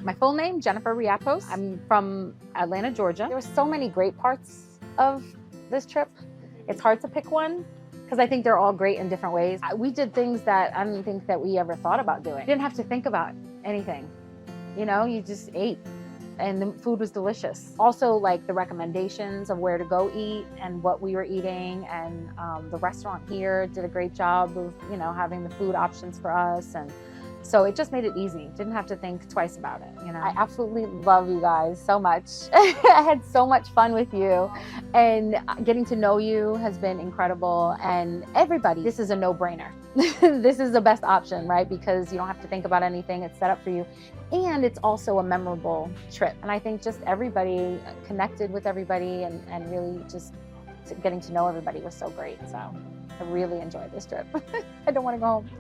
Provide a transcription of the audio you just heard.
My full name, Jennifer Riapos. I'm from Atlanta, Georgia. There were so many great parts of this trip. It's hard to pick one because I think they're all great in different ways. We did things that I don't think that we ever thought about doing. You didn't have to think about anything. You know, you just ate and the food was delicious. Also, like the recommendations of where to go eat and what we were eating, and the restaurant here did a great job of, you know, having the food options for us, and so it just made it easy. Didn't have to think twice about it, you know. I absolutely love you guys so much. I had so much fun with you, and getting to know you has been incredible. And everybody, this is a no-brainer. This is the best option, right? Because you don't have to think about anything. It's set up for you. And it's also a memorable trip. And I think just everybody connected with everybody, and really just getting to know everybody was so great. So I really enjoyed this trip. I don't want to go home.